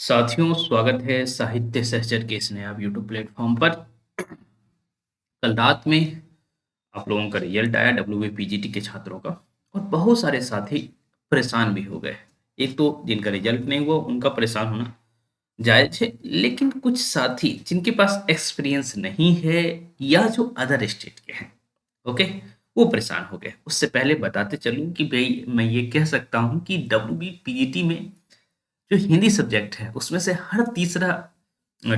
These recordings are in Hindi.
साथियों, स्वागत है साहित्य सहचर के इस नए आप यूट्यूब प्लेटफॉर्म पर। कल रात में आप लोगों का रिजल्ट आया डब्ल्यू पीजीटी के छात्रों का। और बहुत सारे साथी परेशान भी हो गए। एक तो जिनका रिजल्ट नहीं हुआ उनका परेशान होना जायज है, लेकिन कुछ साथी जिनके पास एक्सपीरियंस नहीं है या जो अदर स्टेट के हैं, ओके, वो परेशान हो गए। उससे पहले बताते चलूं कि भाई मैं ये कह सकता हूं कि डब्ल्यू पीजीटी में जो हिंदी सब्जेक्ट है उसमें से हर तीसरा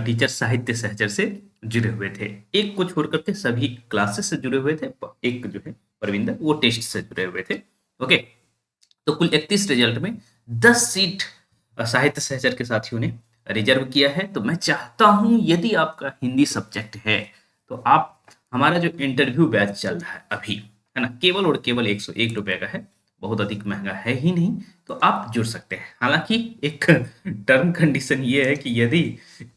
टीचर साहित्य सहचर से जुड़े हुए थे। एक को छोड़ करके सभी क्लासेस से जुड़े हुए थे। एक जो है परविंदर, वो टेस्ट से जुड़े हुए थे। ओके, तो कुल 31 रिजल्ट में 10 सीट साहित्य सहचर के साथियों ने रिजर्व किया है। तो मैं चाहता हूं यदि आपका हिंदी सब्जेक्ट है तो आप, हमारा जो इंटरव्यू बैच चल रहा है अभी, है ना, केवल और केवल 101 रुपए का है, बहुत अधिक महंगा है ही नहीं। तो आप जुड़ सकते हैं। हालांकि एक टर्म कंडीशन ये है कि यदि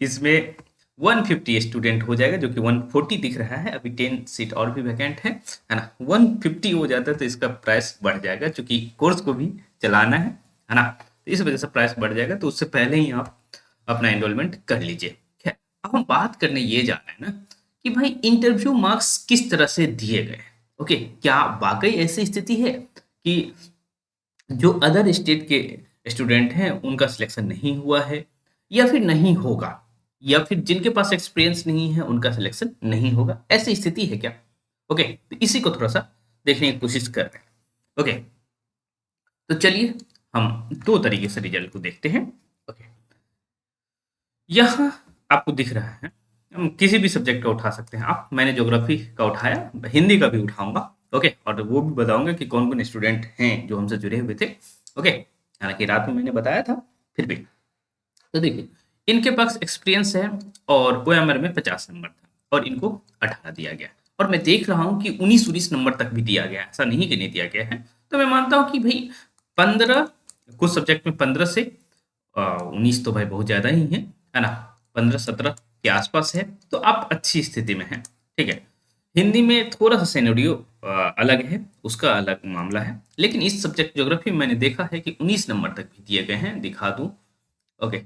इसमें 150 स्टूडेंट हो जाएगा, जो कि 140 दिख रहा है, अभी 10 सीट और भी वैकेंट है ना। 150 हो जाता है तो इसका प्राइस बढ़ जाएगा, क्योंकि कोर्स को भी चलाना है ना। तो इस वजह से प्राइस बढ़ जाएगा, तो उससे पहले ही आप अपना एनरोलमेंट कर लीजिए। खैर, अब हम बात करने ये जा रहे हैं ना कि भाई इंटरव्यू मार्क्स किस तरह से दिए गए। ओके, क्या वाकई ऐसी स्थिति है कि जो अदर स्टेट के स्टूडेंट हैं उनका सिलेक्शन नहीं हुआ है, या फिर नहीं होगा, या फिर जिनके पास एक्सपीरियंस नहीं है उनका सिलेक्शन नहीं होगा, ऐसी स्थिति है क्या? ओके, तो इसी को थोड़ा सा देखने की कोशिश कर रहे हैं। ओके, तो चलिए हम दो तरीके से रिजल्ट को देखते हैं। ओके, यहाँ आपको दिख रहा है, हम किसी भी सब्जेक्ट का उठा सकते हैं आप। मैंने ज्योग्राफी का उठाया, हिंदी का भी उठाऊंगा। ओके, और वो भी बताऊंगा कि कौन कौन स्टूडेंट हैं जो हमसे जुड़े हुए थे। ओके, हालांकि रात में मैंने बताया था, फिर भी। तो देखिए, इनके पास एक्सपीरियंस है और ओएमआर में 50 नंबर था, और इनको 18 दिया गया। और मैं देख रहा हूँ कि 19-19 नंबर तक भी दिया गया है, ऐसा नहीं कि नहीं दिया गया है। तो मैं मानता हूँ कि भाई 15, कुछ सब्जेक्ट में 15 से 19 तो भाई बहुत ज़्यादा ही है ना। 15-17 के आसपास है, तो आप अच्छी स्थिति में हैं। ठीक है, हिंदी में थोड़ा सा सिनेरियो अलग है, उसका अलग मामला है। लेकिन इस सब्जेक्ट ज्योग्राफी में मैंने देखा है कि 19 नंबर तक भी दिए गए हैं, दिखा दूं। ओके,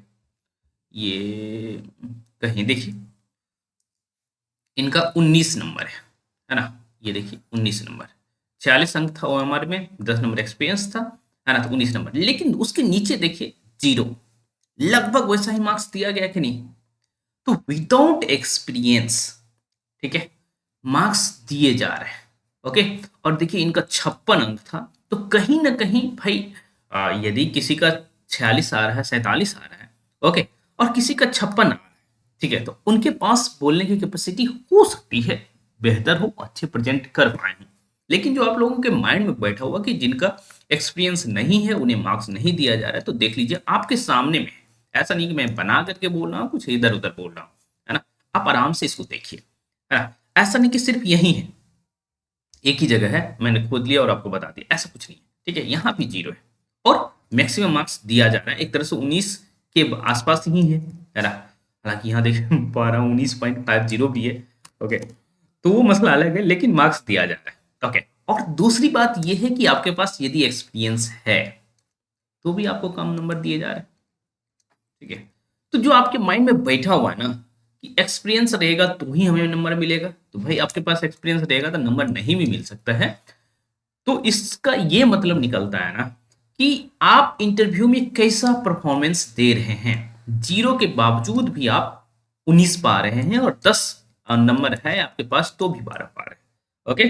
ये कहीं देखिए, इनका 19 नंबर है ना। ये देखिए 19 नंबर, 46 अंक था ओएमआर में, 10 नंबर एक्सपीरियंस था, है ना। तो 19 नंबर, लेकिन उसके नीचे देखिए जीरो। लगभग वैसा ही मार्क्स दिया गया कि नहीं? तो विदाउट एक्सपीरियंस, ठीक है, मार्क्स दिए जा रहे हैं। ओके, और देखिए इनका 56 अंक था। तो कहीं ना कहीं भाई, यदि किसी का 46 आ रहा है, 47 आ रहा है, ओके, और किसी का 56 आ रहा है, ठीक है, तो उनके पास बोलने की कैपेसिटी हो सकती है बेहतर हो, अच्छे प्रेजेंट कर पाए हैं। लेकिन जो आप लोगों के माइंड में बैठा हुआ कि जिनका एक्सपीरियंस नहीं है उन्हें मार्क्स नहीं दिया जा रहा है, तो देख लीजिए आपके सामने में है। ऐसा नहीं कि मैं बना करके बोल रहा हूँ, कुछ इधर उधर बोल रहा हूँ, है ना। आप आराम से इसको देखिए, है ना। ऐसा नहीं कि सिर्फ यही है, एक ही जगह है, मैंने खोद लिया और आपको बता दिया, ऐसा कुछ नहीं है। ठीक है, यहाँ भी जीरो है, और मैक्सिमम मार्क्स दिया जा रहा है एक तरह से 19 के आसपास ही है ना। हालांकि यहाँ देख पा रहा हूँ 19.50 भी है। ओके, तो वो मसला अलग है, लेकिन मार्क्स दिया जा रहा है। ओके, और दूसरी बात ये है कि आपके पास यदि एक्सपीरियंस है तो भी आपको कम नंबर दिए जा रहे हैं। ठीक है, तो जो आपके माइंड में बैठा हुआ है ना कि एक्सपीरियंस रहेगा तो ही हमें नंबर मिलेगा, तो भाई आपके पास एक्सपीरियंस रहेगा तो नंबर नहीं भी मिल सकता है। तो इसका ये मतलब निकलता है ना कि आप इंटरव्यू में कैसा परफॉर्मेंस दे रहे हैं। जीरो के बावजूद भी आप 19 पा रहे हैं, और 10 नंबर है आपके पास तो भी 12 पा रहे हैं। ओके,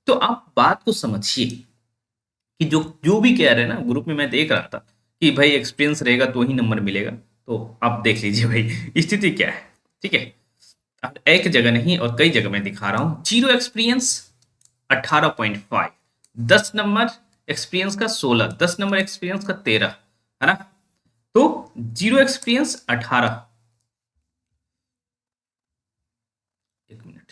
तो आप बात को समझिए कि जो जो भी कह रहे हैं ना, ग्रुप में मैं देख रहा था कि भाई एक्सपीरियंस रहेगा तो ही नंबर मिलेगा। तो आप देख लीजिए भाई स्थिति क्या है। ठीक है, अब एक जगह नहीं और कई जगह मैं दिखा रहा हूँ। जीरो एक्सपीरियंस 18.5, 10 नंबर एक्सपीरियंस का 16, 10 नंबर एक्सपीरियंस का 13, है ना। तो जीरो एक्सपीरियंस 18, एक मिनट,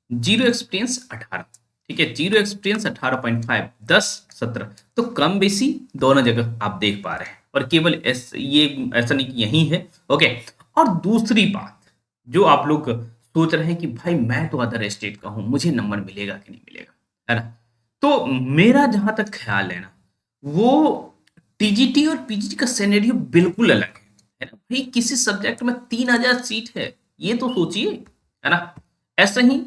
जीरो एक्सपीरियंस 18, ठीक है, जीरो एक्सपीरियंस 18.5, 10, 17, तो कम बेसी दोनों जगह आप देख पा रहे हैं। और केवल ये ऐसा नहीं कि यही है। ओके, और दूसरी बात, जो आप लोग सोच रहे हैं कि भाई मैं तो अदर स्टेट का हूं, मुझे नंबर मिलेगा कि नहीं मिलेगा, है ना। तो मेरा जहां तक ख्याल है ना, वो टीजीटी और पीजीटी का सिनेरियो बिल्कुल अलग है। है ना भाई, किसी सब्जेक्ट में 3000 सीट है, ये तो सोचिए, है ना। ऐसा ही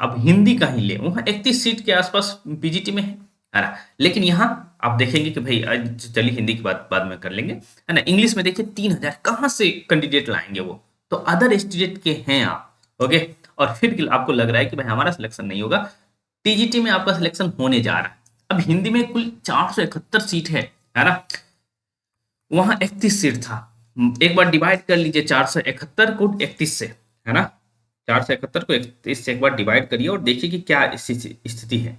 अब हिंदी का ही ले, वहाँ 31 सीट के आसपास पीजीटी में है ना। लेकिन यहाँ आप देखेंगे कि भाई चलिए हिंदी की बात बाद में कर लेंगे, है ना। इंग्लिश में देखिए 3000 कहाँ से कैंडिडेट लाएंगे वो, तो अदर स्टेट के हैं आप, ओके। और फिर आपको लग रहा है कि भाई हमारा सिलेक्शन नहीं होगा, टीजीटी में आपका सिलेक्शन होने जा रहा है। अब हिंदी में कुल 471 सीट है ना, वहां 31 सीट था। एक बार डिवाइड कर लीजिए 471 को 31 से, है ना। 471 को 31 से एक बार डिवाइड करिए और देखिए कि क्या स्थिति है।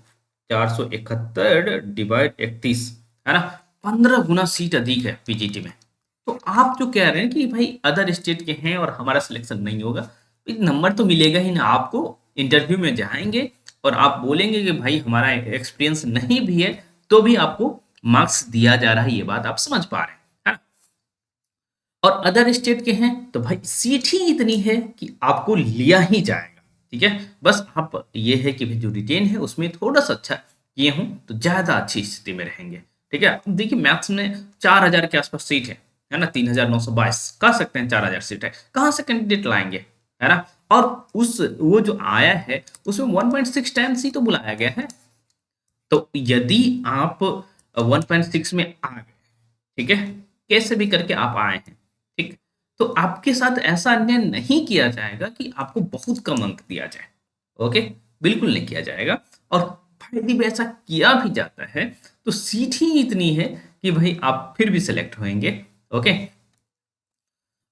471 डिवाइड 31, है ना, 15 गुना सीट अधिक है पीजीटी में। तो आप जो कह रहे हैं कि भाई अदर स्टेट के हैं और हमारा सिलेक्शन नहीं होगा, नंबर तो मिलेगा ही ना आपको। इंटरव्यू में जाएंगे और आप बोलेंगे कि भाई हमारा एक्सपीरियंस नहीं भी है, तो भी आपको मार्क्स दिया जा रहा है, ये बात आप समझ पा रहे हैं, है ना? और अदर स्टेट के हैं तो भाई सीट ही इतनी है कि आपको लिया ही जाएगा, ठीक है। बस आप ये है कि भाई जो रिटेन है उसमें थोड़ा सा अच्छा किए हूं तो ज्यादा अच्छी स्थिति में रहेंगे, ठीक है। अब देखिए मैथ्स में 4000 के आसपास सीट है ना, 3922 कह सकते हैं, 4000 सीट है, कहाँ से कैंडिडेट लाएंगे, है ना। और उस वो जो आया है उसमें 1.6 टाइम्स ही तो बुलाया गया है। तो यदि आप 1.6 में आ गए, ठीक है, कैसे भी करके आप आए हैं, ठीक, तो आपके साथ ऐसा अन्याय नहीं किया जाएगा कि आपको बहुत कम अंक दिया जाए, ओके, बिल्कुल नहीं किया जाएगा। और यदि भी ऐसा किया भी जाता है तो सीट ही इतनी है कि भाई आप फिर भी सिलेक्ट होंगे, ओके।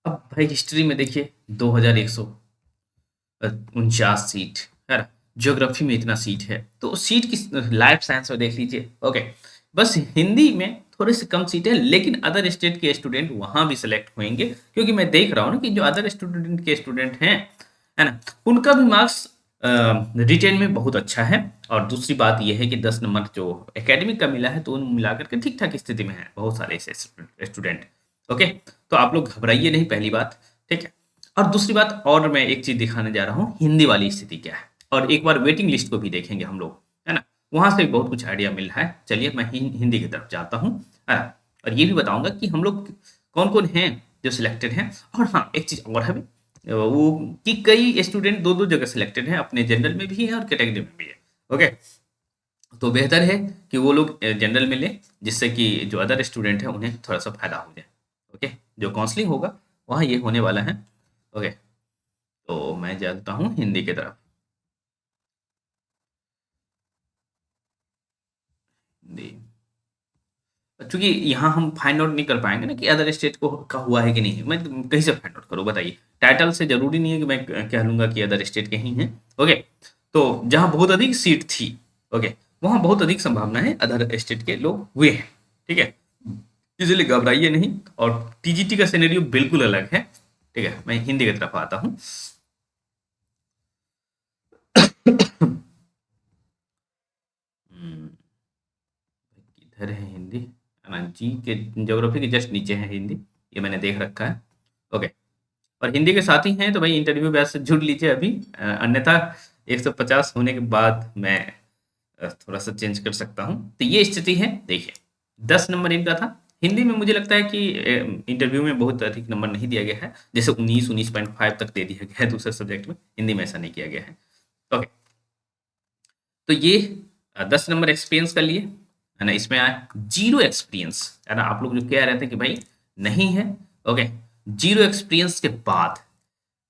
अब भाई हिस्ट्री में देखिए 2149 सीट है ना, ज्योग्राफी में इतना सीट है, तो सीट की लाइफ साइंस में देख लीजिए, ओके। बस हिंदी में थोड़ी सी कम सीट है, लेकिन अदर स्टेट के स्टूडेंट वहां भी सिलेक्ट होंगे, क्योंकि मैं देख रहा हूँ ना कि जो अदर स्टूडेंट के स्टूडेंट हैं, है ना, उनका भी मार्क्स रिटेन में बहुत अच्छा है। और दूसरी बात यह है कि 10 नंबर जो एकेडमिक का मिला है तो उन मिलाकर के ठीक ठाक स्थिति में है बहुत सारे ऐसे स्टूडेंट, ओके। तो आप लोग घबराइए नहीं, पहली बात, ठीक है। और दूसरी बात, और मैं एक चीज दिखाने जा रहा हूँ, हिंदी वाली स्थिति क्या है, और एक बार वेटिंग लिस्ट को भी देखेंगे हम लोग, है ना। वहां से बहुत कुछ आइडिया मिल रहा है। चलिए मैं हिंदी की तरफ जाता हूँ, है ना, और ये भी बताऊंगा कि हम लोग कौन कौन हैं जो सिलेक्टेड हैं। और हाँ, एक चीज और है वो, कि कई स्टूडेंट दो दो जगह सिलेक्टेड हैं, अपने जनरल में भी है और कैटेगरी में भी है, ओके। तो बेहतर है कि वो लोग जनरल में लें, जिससे कि जो अदर स्टूडेंट है उन्हें थोड़ा सा फायदा हो जाए, ओके। जो काउंसलिंग होगा वहाँ ये होने वाला है, ओके। तो मैं जाता हूँ हिंदी की तरफ। हिंदी, क्योंकि यहाँ हम फाइंड आउट नहीं कर पाएंगे ना कि अदर स्टेट को का हुआ है कि नहीं, मैं कहीं से फाइंड आउट करूँ बताइए। टाइटल से जरूरी नहीं है कि मैं कह लूंगा कि अदर स्टेट के ही हैं, ओके। तो जहाँ बहुत अधिक सीट थी, ओके, वहाँ बहुत अधिक संभावना है अदर स्टेट के लोग हुए हैं, ठीक है। इसलिए घबराइए नहीं। और टीजीटी का सिनेरियो बिल्कुल अलग है, ठीक है। मैं हिंदी की तरफ आता हूँ। हम्म, किधर है हिंदी, है ना, जी के ज्योग्राफी के जस्ट नीचे है हिंदी, ये मैंने देख रखा है, ओके। और हिंदी के साथ ही हैं तो भाई इंटरव्यू बैच से जुड़ लीजिए अभी, अन्यथा 150 होने के बाद मैं थोड़ा सा चेंज कर सकता हूँ। तो ये स्थिति है, देखिए 10 नंबर इनका था। हिंदी में मुझे लगता है कि इंटरव्यू में बहुत अधिक नंबर नहीं दिया गया है, जैसे 19.5 तक दे दिया गया है दूसरे सब्जेक्ट में, हिंदी में ऐसा नहीं किया गया है, ओके। तो ये 10 नंबर एक्सपीरियंस का लिए, है ना। इसमें आया जीरो एक्सपीरियंस, है ना। आप लोग जो कह रहे थे कि भाई नहीं है, ओके, जीरो एक्सपीरियंस के बाद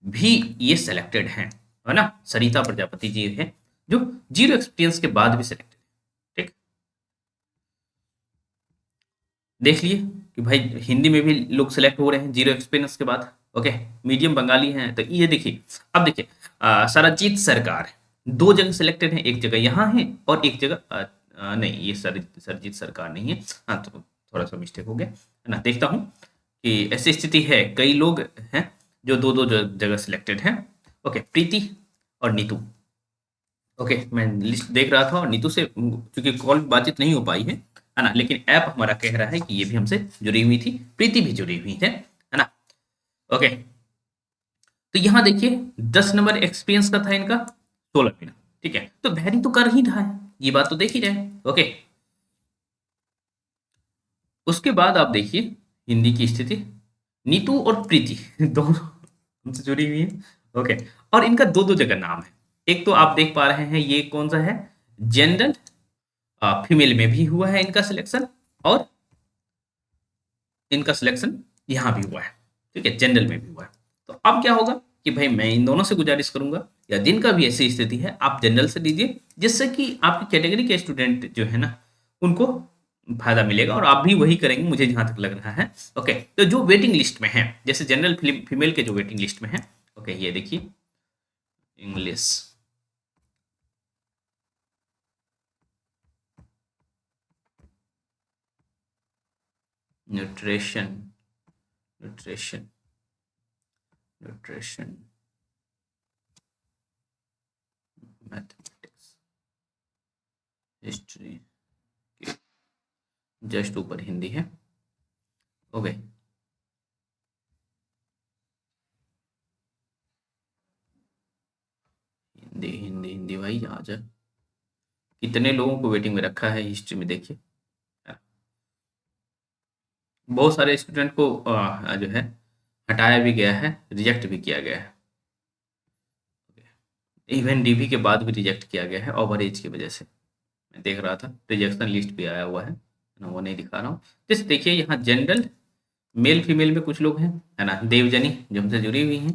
भी ये सिलेक्टेड हैं, है ना। सरिता प्रजापति जी है जो जीरो एक्सपीरियंस के बाद भी सिलेक्टेड, ठीक। देख लिए कि भाई हिंदी में भी लोग सिलेक्ट हो रहे हैं जीरो एक्सपीरियंस के बाद, ओके। मीडियम बंगाली हैं, तो ये देखिए, अब देखिए सरजीत सरकार दो जगह सिलेक्टेड हैं, एक जगह यहाँ है और एक जगह नहीं, ये सरजीत सरकार नहीं है, हाँ, तो थोड़ा सा मिस्टेक हो गया, है ना। देखता हूँ कि ऐसी स्थिति है, कई लोग हैं जो दो दो जगह सिलेक्टेड हैं, ओके। प्रीति और नीतू, ओके, मैं लिस्ट देख रहा था और नीतू से क्योंकि कॉल बातचीत नहीं हो पाई है ना, लेकिन ऐप हमारा कह रहा है कि ये भी हमसे जुड़ी हुई थी, प्रीति भी जुड़ी हुई है ना, ओके। तो यहाँ देखिए 10 नंबर एक्सपीरियंस का था इनका, 16 महीना, ठीक है। तो वैरी तो कर ही रहा है, ये बात तो देख ही रहे, ओके। उसके बाद आप देखिए हिंदी की स्थिति, नीतू और प्रीति दोनों हमसे जुड़ी हुई है। ओके, और इनका दो दो जगह नाम है। एक तो आप देख पा रहे हैं ये कौन सा है, जनरल फीमेल में भी हुआ है इनका सिलेक्शन, और इनका सिलेक्शन यहाँ भी हुआ है, ठीक है, जनरल में भी हुआ है। तो अब क्या होगा कि भाई मैं इन दोनों से गुजारिश करूंगा, या जिनका भी ऐसी स्थिति है आप जनरल से लीजिए, जिससे कि आपकी कैटेगरी के स्टूडेंट जो है ना उनको फायदा मिलेगा, और आप भी वही करेंगे मुझे जहां तक लग रहा है। ओके, तो जो वेटिंग लिस्ट में है, जैसे जनरल फीमेल के जो वेटिंग लिस्ट में है, ओके ये देखिए, English, nutrition, nutrition, nutrition, mathematics, history, just ऊपर हिंदी है। ओके, हिंदी हिंदी हिंदी भाई आ जाए, कितने लोगों को वेटिंग में रखा है हिस्ट्री में देखिए। बहुत सारे स्टूडेंट को जो है हटाया भी गया है, रिजेक्ट भी किया गया है, इवन डीवी के बाद भी रिजेक्ट किया गया है ओवर एज की वजह से। मैं देख रहा था रिजेक्शन लिस्ट भी आया हुआ है ना, वो नहीं दिखा रहा हूँ। जैसे देखिए यहाँ जनरल मेल फीमेल में कुछ लोग हैं, है ना, देवजनी जो हमसे जुड़ी हुई हैं।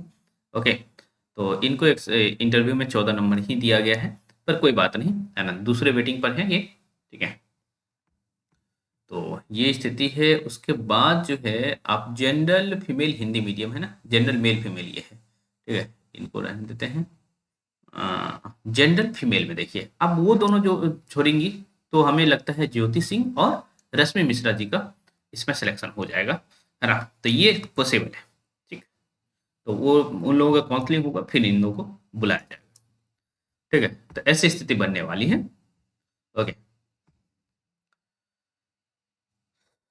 ओके, तो इनको एक इंटरव्यू में 14 नंबर ही दिया गया है, पर कोई बात नहीं, है ना, दूसरे वेटिंग पर है ये, ठीक है। तो ये स्थिति है। उसके बाद जो है आप जनरल फीमेल हिंदी मीडियम है ना, जनरल मेल फीमेल ये है, ठीक है, इनको रहने देते हैं। जनरल फीमेल में देखिए अब वो दोनों जो छोड़ेंगी, तो हमें लगता है ज्योति सिंह और रश्मि मिश्रा जी का इसमें सिलेक्शन हो जाएगा, है ना, तो ये पॉसिबल है, ठीक। तो वो उन लोगों का काउंसलिंग होगा, फिर इन लोगों को बुलाया जाएगा, ठीक है, तो ऐसी स्थिति बनने वाली है। ओके।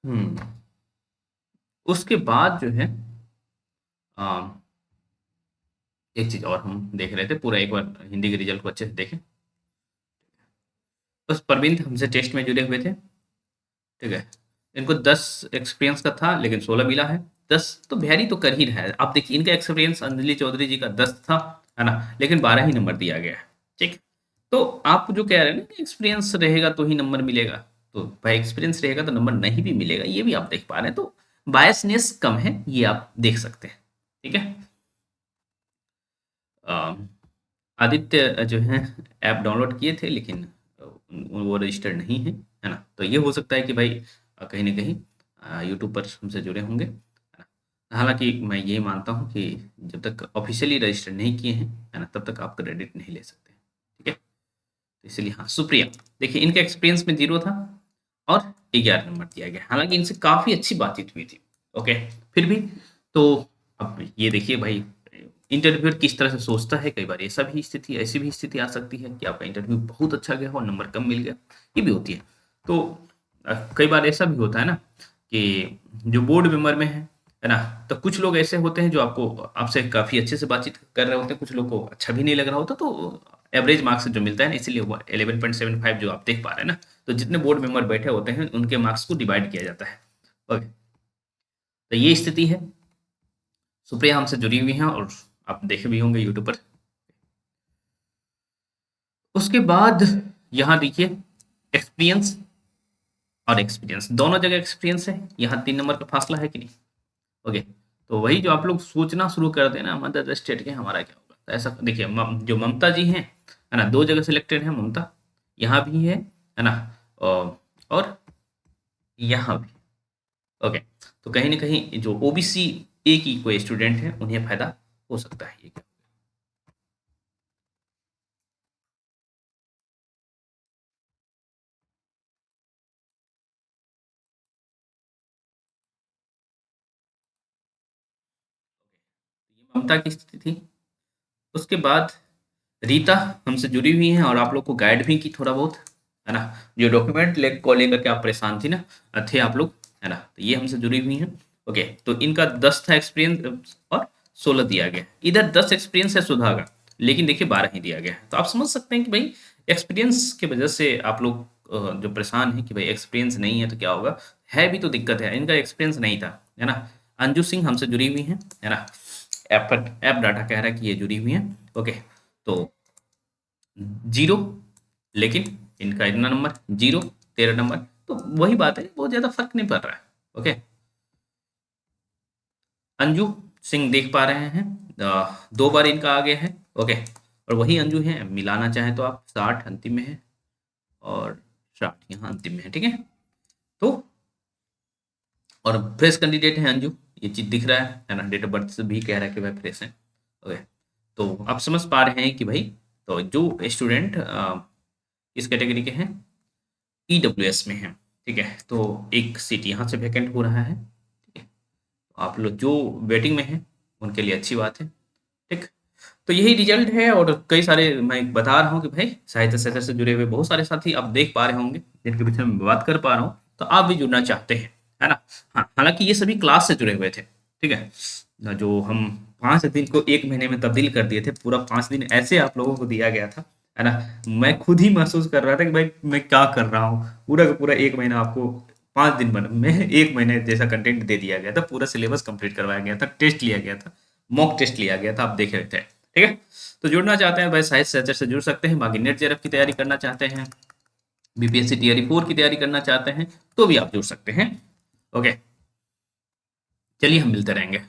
हम्म। उसके बाद जो है अम, एक चीज और हम देख रहे थे, पूरा एक बार हिंदी के रिजल्ट को अच्छे से देखें। बस परवीन हमसे टेस्ट में जुड़े हुए थे, ठीक है, इनको 10 एक्सपीरियंस का था लेकिन 16 मिला है। 10 तो वेरी तो कर ही रहा है, आप देखिए इनका एक्सपीरियंस अंजलि चौधरी जी का 10 था, है ना, लेकिन 12 ही नंबर दिया गया है, ठीक। तो आप जो कह रहे हैं ना कि एक्सपीरियंस रहेगा तो ही नंबर मिलेगा, तो भाई एक्सपीरियंस रहेगा तो नंबर नहीं भी मिलेगा, ये भी आप देख पा रहे हैं, तो बायसनेस कम है, ये आप देख सकते हैं, ठीक है। अम, आदित्य जो है ऐप डाउनलोड किए थे, लेकिन वो रजिस्टर्ड नहीं है, है ना, तो ये हो सकता है कि भाई कहीं ना कहीं यूट्यूब पर हमसे जुड़े होंगे, है ना। हालांकि मैं यही मानता हूँ कि जब तक ऑफिशियली रजिस्टर नहीं किए हैं, है ना, तब तक आप क्रेडिट नहीं ले सकते, ठीक है। तो इसलिए हाँ, सुप्रिया, देखिए इनका एक्सपीरियंस में 0 था और 11 नंबर दिया गया, हालांकि इनसे काफ़ी अच्छी बातचीत हुई थी। ओके, फिर भी तो अब ये देखिए भाई, इंटरव्यूअर किस तरह से सोचता है, कई बार ऐसा भी स्थिति, ऐसी भी स्थिति आ सकती है कि आपका इंटरव्यू बहुत अच्छा गया हो और नंबर कम मिल गया, ये भी होती है। तो कई बार ऐसा भी होता है ना कि जो बोर्ड मेंबर में है ना, तो कुछ लोग ऐसे होते हैं जो आपको आपसे काफ़ी अच्छे से बातचीत कर रहे होते हैं, कुछ लोग को अच्छा भी नहीं लग रहा होता, तो एवरेज मार्क्स जो मिलता है ना, इसीलिए वो 11.75 जो आप देख पा रहे हैं ना, तो जितने बोर्ड मेंबर बैठे होते हैं उनके मार्क्स को डिवाइड किया जाता है। ओके, तो ये स्थिति है। सुप्रिया हमसे जुड़ी हुई हैं और आप देखे भी होंगे यूट्यूब पर। उसके बाद यहाँ देखिए एक्सपीरियंस और एक्सपीरियंस, दोनों जगह एक्सपीरियंस है, यहाँ 3 नंबर का फासला है कि नहीं। ओके, तो वही जो आप लोग सोचना शुरू कर देना मदर स्टेट के हमारा क्या होगा, तो ऐसा देखिए जो ममता जी हैं, है ना, 2 जगह सिलेक्टेड है ममता, यहाँ भी है ना, और यहाँ भी। ओके, तो कहीं ना कहीं जो ओबीसी ए की कोई स्टूडेंट है उन्हें फायदा हो सकता है, ये क्या। ये ममता की स्थिति थी। उसके बाद रीता हमसे जुड़ी हुई हैं और आप लोग को गाइड भी की थोड़ा बहुत, है ना, जो डॉक्यूमेंट को लेकर के आप परेशान थी ना, थे आप लोग, है ना, तो ये हमसे जुड़ी हुई हैं। ओके, तो इनका 10 था एक्सपीरियंस और 16 दिया गया, इधर 10 एक्सपीरियंस है सुधा का, लेकिन देखिए 12 ही दिया गया है, तो आप समझ सकते हैं कि भाई एक्सपीरियंस की वजह से आप लोग जो परेशान है कि भाई एक्सपीरियंस नहीं है तो क्या होगा, है भी तो दिक्कत है, इनका एक्सपीरियंस नहीं था, है ना, अंजू सिंह हमसे जुड़ी हुई हैं, है ना। ऐप डाटा कह रहा है कि ये जुड़ी हुई हैं। ओके, तो 0, लेकिन इनका इतना नंबर 0, 13 नंबर, तो वही बात है, बहुत ज़्यादा फर्क नहीं पड़ रहा है। ओके, अंजू सिंह देख पा रहे हैं 2 बार इनका आ गया है। ओके, और वही अंजू है, मिलाना चाहें तो आप 60 अंतिम में है और 60 यहाँ अंतिम में है, ठीक है। तो और फ्रेश कैंडिडेट है अंजू, ये चीज़ दिख रहा है ना, डेट ऑफ बर्थ से भी कह रहा है कि भाई फ्रेश है। ओके, तो आप समझ पा रहे हैं कि भाई, तो जो स्टूडेंट इस कैटेगरी के हैं, ईडब्ल्यूएस में हैं, ठीक है, तो एक सीट यहाँ से वैकेंट हो रहा है, ठीक है। तो आप लोग जो वेटिंग में हैं उनके लिए अच्छी बात है, ठीक। तो यही रिजल्ट है, और कई सारे मैं बता रहा हूँ कि भाई साहित्य क्षेत्र से जुड़े हुए बहुत सारे साथी आप देख पा रहे होंगे, जिनके पीछे मैं बात कर पा रहा हूँ, तो आप भी जुड़ना चाहते हैं, है ना। हाँ, हालांकि ये सभी क्लास से जुड़े हुए थे, ठीक है ना, जो हम 5 दिन को 1 महीने में तब्दील कर दिए थे, पूरा 5 दिन ऐसे आप लोगों को दिया गया था, है ना। मैं खुद ही महसूस कर रहा था कि भाई मैं क्या कर रहा हूँ, पूरा का पूरा 1 महीना आपको 5 दिन में 1 महीने जैसा कंटेंट दे दिया गया था, पूरा सिलेबस कंप्लीट करवाया गया था, टेस्ट लिया गया था, मॉक टेस्ट लिया गया था, आप देख रहे थे, ठीक है। तो जुड़ना चाहते हैं भाई साहित्य सहचर से जुड़ सकते हैं, बाकी नेट जेआरएफ की तैयारी करना चाहते हैं, बीपीएससी टीआरई 4 की तैयारी करना चाहते हैं, तो भी आप जुड़ सकते हैं। ओके, चलिए हम मिलते रहेंगे।